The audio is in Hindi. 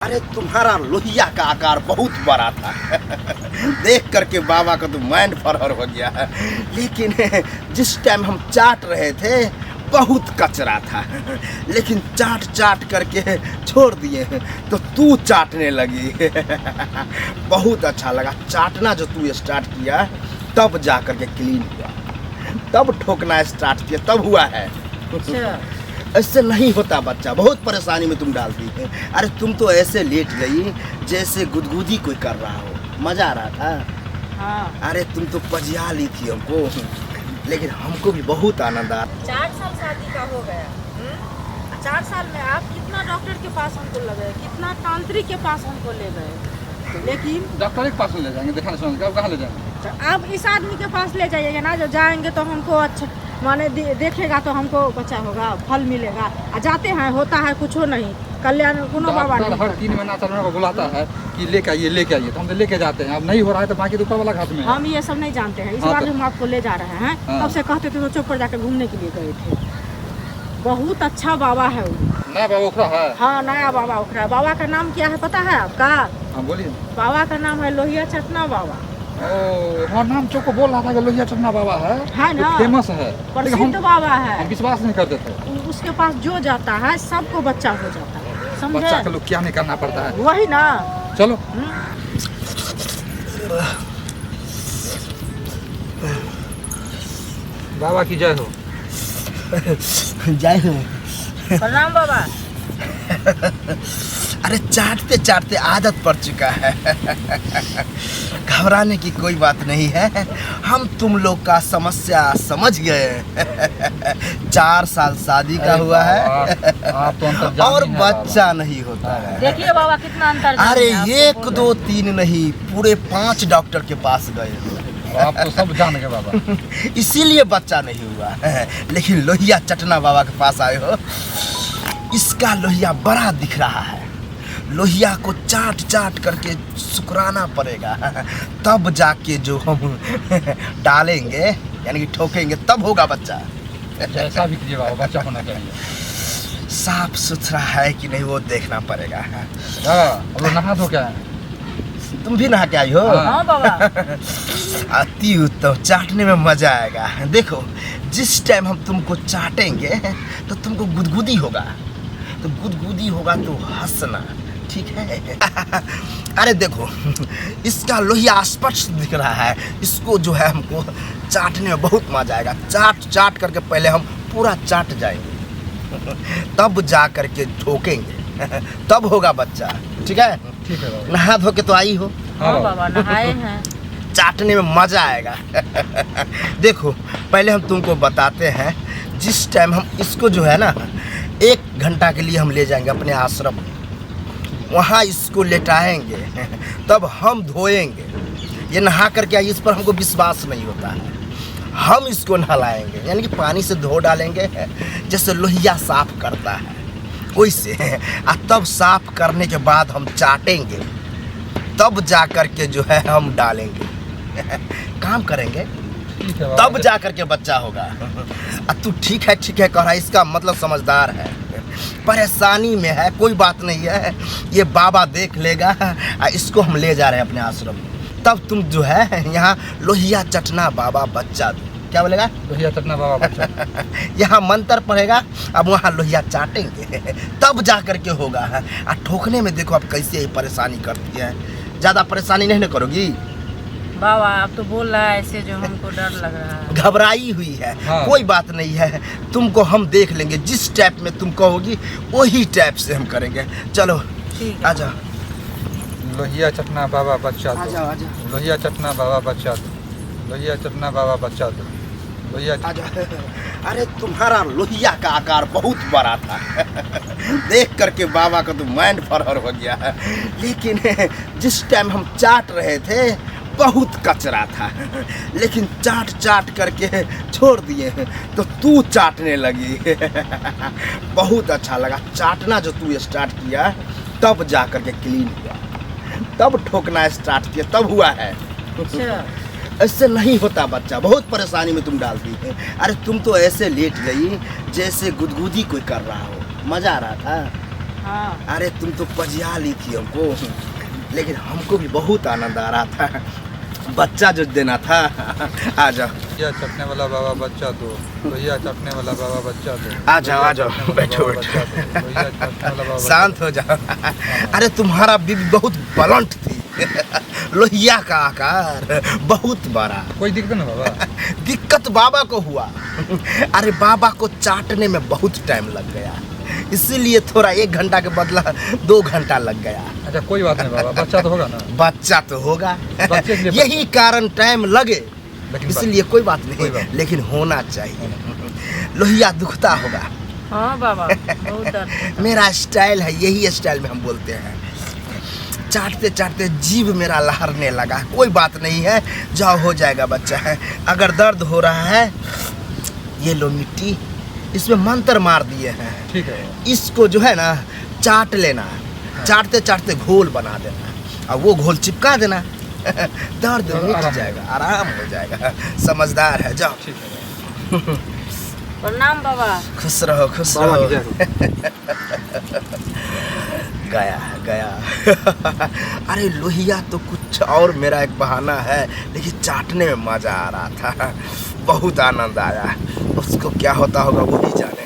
अरे तुम्हारा लोहिया का आकार बहुत बड़ा था। देख करके बाबा का तो माइंड फरहर हो गया है। लेकिन जिस टाइम हम चाट रहे थे बहुत कचरा था, लेकिन चाट चाट करके छोड़ दिए तो तू चाटने लगी। बहुत अच्छा लगा चाटना जो तू स्टार्ट किया, तब जा करके क्लीन हुआ, तब ठोकना स्टार्ट किया तब हुआ है। ऐसे नहीं होता बच्चा, बहुत परेशानी में तुम डालती है। अरे तुम तो ऐसे लेट गई जैसे गुदगुदी कोई कर रहा हो, मजा आ रहा था। हाँ। अरे तुम तो पजिया ली थी हमको, लेकिन हमको भी बहुत आनंद आया। 4 साल शादी का हो गया। 4 साल में आप कितना डॉक्टर के पास हमको ले गए, कितना तांत्रिक के पास हमको ले गए, लेकिन डॉक्टर के पास ले जाएंगे, दिखाने सुनाने कहाँ ले जाएंगे? अब इस आदमी के पास ले जाइएगा ना, जो जाएंगे तो हमको अच्छा माने देखेगा तो हमको बच्चा होगा, फल मिलेगा। जाते हैं होता है कुछ नहीं, कल्याण कोनो बाबा नहीं। हर 3 महीना चलने को बुलाता है कि लेके आइए तो हम तो लेके जाते हैं। अब नहीं हो रहा है तो बाकी ऊपर वाला घाट में हम ये सब नहीं जानते हैं, इस बार हम आपको ले जा रहे हैं। तब से कहते थे तो चौक पर जाकर घूमने के लिए गए थे। बहुत अच्छा बाबा है वो। नया बाबा उखड़ा है? हाँ, नया बाबा उखड़ा है। बाबा का नाम क्या है पता है आपका? हाँ बोलिए। बाबा का नाम है लोहिया चटना बाबा। हाँ, नाम चौक को बोल रहा था कि लोहिया चटना बाबा है ना, फेमस है, प्रसिद्ध बाबा है। हम विश्वास नहीं करते थे। उसके पास जो जाता है सबको बच्चा हो जाता है, समझे? बच्चा के लोग क्या नहीं करना पड़ता है, वही ना। चलो बाबा की जय हो। जय हो। प्रणाम बाबा। अरे चाटते चाटते आदत पड़ चुका है। घबराने की कोई बात नहीं है, हम तुम लोग का समस्या समझ गए। 4 साल शादी का हुआ है और बच्चा नहीं होता है। देखिए बाबा कितना अंतर। अरे 1 2 3 नहीं, पूरे 5 डॉक्टर के पास गए। आप तो सब जान गए बाबा। इसीलिए बच्चा नहीं हुआ है। लेकिन लोहिया चटना बाबा के पास आए हो, इसका लोहिया बड़ा दिख रहा है। लोहिया को चाट चाट करके शुक्राना पड़ेगा, तब जाके जो हम डालेंगे यानी कि ठोकेंगे तब होगा बच्चा। जैसा भी कीजिए बाबा, बच्चा होना चाहिए। साफ सुथरा है कि नहीं वो देखना पड़ेगा। अब नहा धो क्या है? तुम भी नहा के आई हो? हाँ बाबा। अति उत्तम, चाटने में मजा आएगा। देखो जिस टाइम हम तुमको चाटेंगे तो तुमको गुदगुदी होगा, तो गुदगुदी होगा तो हंसना, ठीक है? अरे देखो इसका लोहिया स्पष्ट दिख रहा है, इसको जो है हमको चाटने में बहुत मजा आएगा। चाट चाट करके पहले हम पूरा चाट जाएंगे, तब जा करके ठोकेंगे, तब होगा बच्चा, ठीक है? ठीक है बाबा। नहा धो के तो आई हो? हाँ बाबा, नहाए हैं। चाटने में मजा आएगा। देखो पहले हम तुमको बताते हैं, जिस टाइम हम इसको जो है ना 1 घंटा के लिए हम ले जाएंगे अपने आश्रम, वहाँ इसको लेटाएंगे, तब हम धोएंगे। ये नहा करके आई, इस पर हमको विश्वास नहीं होता है। हम इसको नहलाएंगे यानी कि पानी से धो डालेंगे, जैसे लोहिया साफ करता है वैसे। तब साफ करने के बाद हम चाटेंगे, तब जा कर के जो है हम डालेंगे, काम करेंगे, तब जा कर के बच्चा होगा। तू ठीक है कह रहा है, इसका मतलब समझदार है। परेशानी में है, कोई बात नहीं है, ये बाबा देख लेगा। इसको हम ले जा रहे हैं अपने आश्रम में, तब तुम जो है यहाँ लोहिया चटना बाबा बच्चा दो। क्या बोलेगा? लोहिया चटना बाबा बच्चा। यहाँ मंत्र पढ़ेगा, अब वहाँ लोहिया चाटेंगे, तब जा कर के होगा। ठोकने में देखो आप कैसे परेशानी करती है। ज़्यादा परेशानी नहीं ना करोगी बाबा? आप तो बोल रहा है ऐसे जो हमको डर लग रहा है। घबराई हुई है। हाँ। कोई बात नहीं है, तुमको हम देख लेंगे, जिस टाइप में तुम कहोगी वही टाइप से हम करेंगे। चलो ठीक आ है। जाओ। लोहिया चटना बाबा बच्चा आ दो। जाओ आ जाओ लोहिया चटना बाबा बच्चा दो। लोहिया चटना बाबा बच्चा दो। लोहिया आ जाओ। अरे तुम्हारा लोहिया का आकार बहुत बड़ा था। देख करके बाबा का तो माइंड फरहर हो गया है। लेकिन जिस टाइम हम चाट रहे थे बहुत कचरा था, लेकिन चाट चाट करके छोड़ दिए तो तू चाटने लगी। बहुत अच्छा लगा चाटना जो तू स्टार्ट किया, तब जा करके क्लीन हुआ, तब ठोकना स्टार्ट किया तब हुआ है। ऐसे नहीं होता बच्चा, बहुत परेशानी में तुम डालती है। अरे तुम तो ऐसे लेट गई जैसे गुदगुदी कोई कर रहा हो, मजा आ रहा था। हाँ अरे तुम तो पजिया ली थी हमको, लेकिन हमको भी बहुत आनंद आ रहा था। बच्चा जो देना था। आ जाओ भैया चटने वाला बाबा बच्चा दो, भैया चटने वाला बाबा बच्चा दो, आ जाओ आ जाओ, बैठो बैठो, भैया चटने वाला बाबा शांत हो जाओ। अरे तुम्हारा बीबी बहुत ब्लंट थी, लोहिया का आकार बहुत बड़ा। कोई दिक्कत ना बाबा? दिक्कत बाबा को हुआ। अरे बाबा को चाटने में बहुत टाइम लग गया, इसीलिए थोड़ा 1 घंटा के बदला 2 घंटा लग गया। अच्छा कोई बात नहीं बाबा, बच्चा तो होगा ना? बच्चा तो होगा, बच्चे के लिए यही कारण टाइम लगे, लेकिन इसलिए कोई बात कोई नहीं, बात लेकिन होना चाहिए। लोहिया दुखता होगा। हाँ बाबा बहुत दर्द। मेरा स्टाइल है, यही स्टाइल में हम बोलते हैं। चाटते चाटते जीभ मेरा लहरने लगा। कोई बात नहीं है, जाओ हो जाएगा बच्चा है। अगर दर्द हो रहा है, ये लो मिट्टी, इसमें मंत्र मार दिए हैं, ठीक है। इसको जो है ना चाट लेना, चाटते चाटते घोल बना देना और वो घोल चिपका देना। दर्द मिट जाएगा, आराम हो जाएगा। समझदार है, जाओ। ठीक है प्रणाम बाबा। खुश रहो खुश बाबा रहो। की जय हो। गया गया। अरे लोहिया तो कुछ और, मेरा एक बहाना है, लेकिन चाटने में मजा आ रहा था, बहुत आनंद आया। उसको क्या होता होगा वो ही जाने।